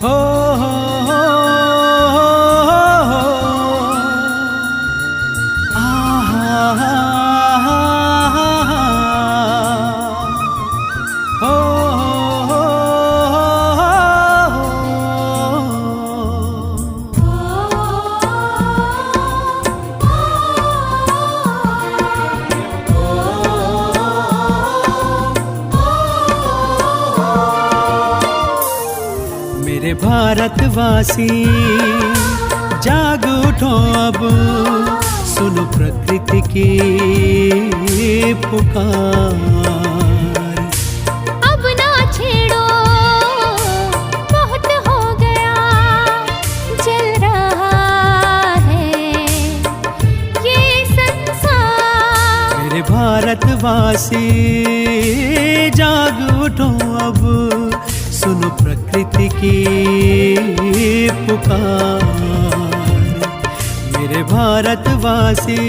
हो हो हो मेरे भारतवासी जाग उठो अब, सुनो प्रकृति की पुकार। अब ना छेड़ो, बहुत हो गया, जल रहा है ये संसार। मेरे भारतवासी जाग उठो अब, सुनो प्रकृति की पुकार। मेरे भारतवासी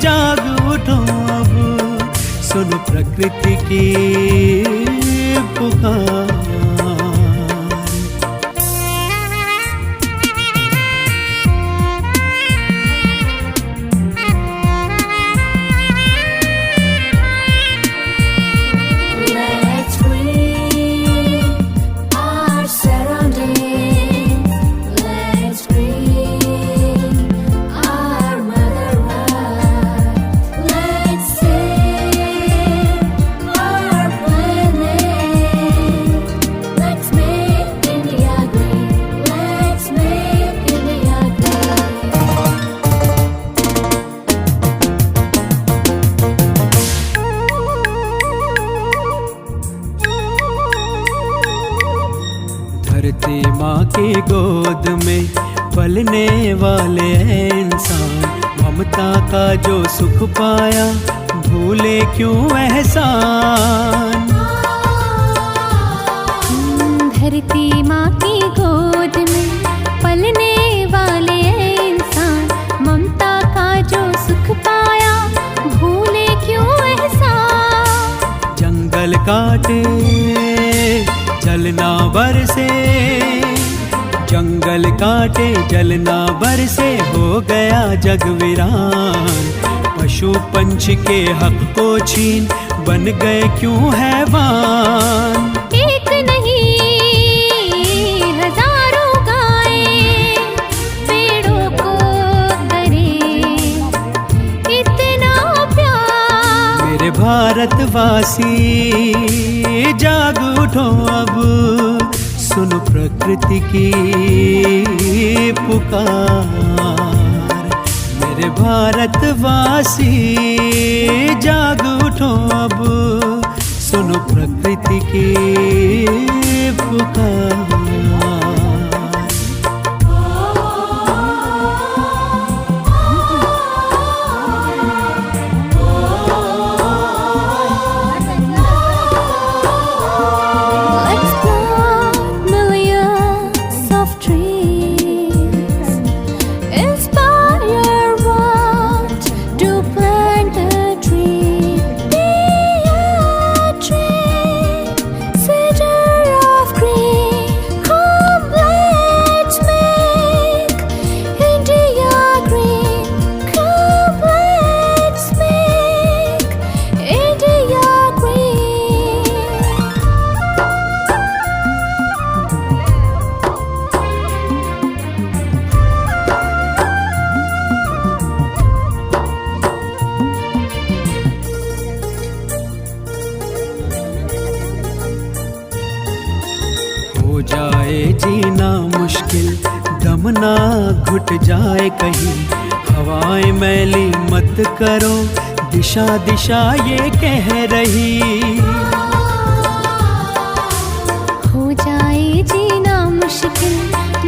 जाग उठो अब, सुनो प्रकृति की पुकार। धरती माँ की गोद में पलने वाले इंसान, ममता का जो सुख पाया भूले क्यों एहसान। धरती माँ की गोद में पलने वाले इंसान, ममता का जो सुख पाया भूले क्यों एहसान। जंगल काटे जलना बरसे, जंगल काटे जलना बरसे, हो गया जग वीरान। पशु पंछी के हक को छीन बन गए क्यों हैवान। एक नहीं हजारों गायें पेड़ों को करे इतना प्यार। मेरे भारतवासी जाग उठो अब, सुनो प्रकृति की पुकार। मेरे भारतवासी जाग उठो अब, सुनो प्रकृति की पुकार। हो जाए जीना मुश्किल, दम ना घुट जाए कहीं, हवाएं मैली मत करो, दिशा दिशा ये कह रही। हो जाए जीना मुश्किल,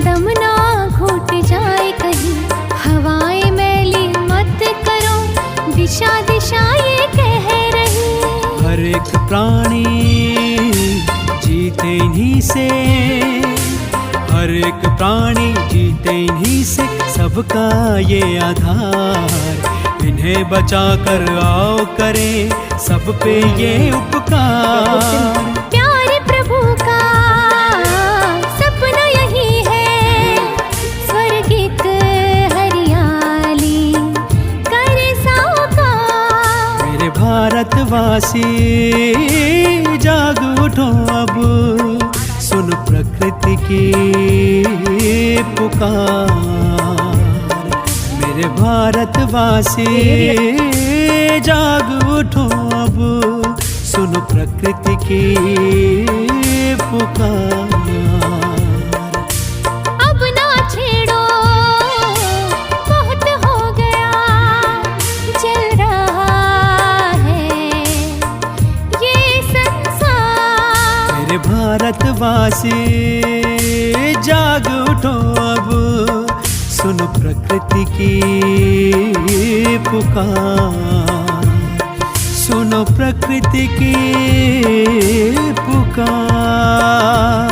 दम ना घुट जाए कहीं, हवाएं मैली मत करो, दिशा दिशा ये कह रही। हर एक प्राणी जीते इन्हीं से, हर एक प्राणी जीते इन्हीं से, सबका ये आधार। इन्हें बचा कर आओ करें सब पे ये उपकार। प्यारे प्रभु का भारतवासी जाग उठो अब, सुन प्रकृति की पुकार। मेरे भारतवासी जाग उठो अब, सुन प्रकृति की पुकार। अब ना छेड़ो, बहुत हो गया, जल रहा है ये संसार। मेरे भारतवासी जाग उठो अब, सुन प्रकृति की पुकार। सुनो प्रकृति की पुकार,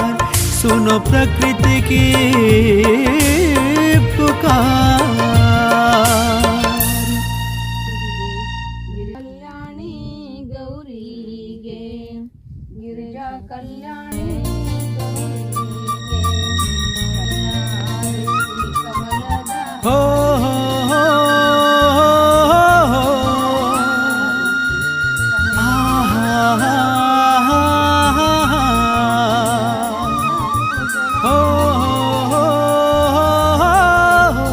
सुनो प्रकृति की पुकार। कल्याणी गौरी गे, गिरिजा कल्याणी हो हो हो हो, आहा हा हा हा, हो हो हो हो।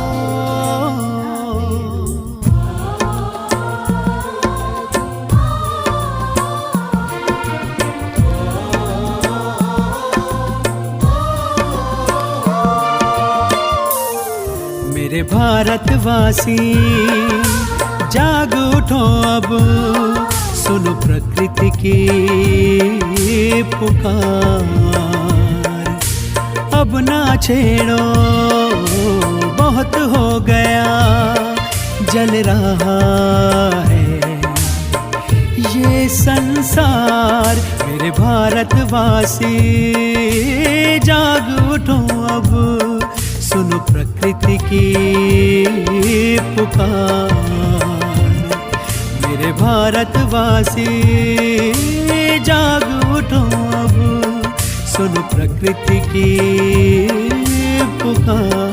मेरे भारतवासी जाग उठो अब, सुनो प्रकृति की पुकार। अब ना छेड़ो, बहुत हो गया, जल रहा है ये संसार। मेरे भारतवासी जाग उठो अब, सुनो प्रकृति की पुकार। मेरे भारतवासी जाग उठो अब, सुनो प्रकृति की पुकार।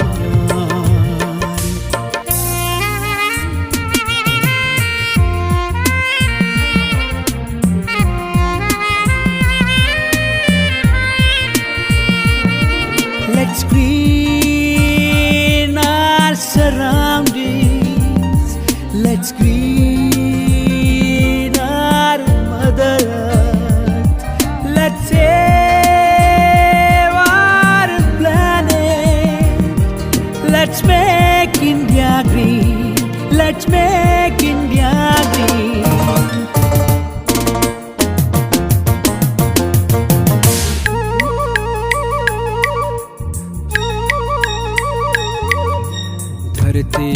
Let's green our surroundings, let's green our mother earth, let's save our planet, let's make India green, let's make India green. धरती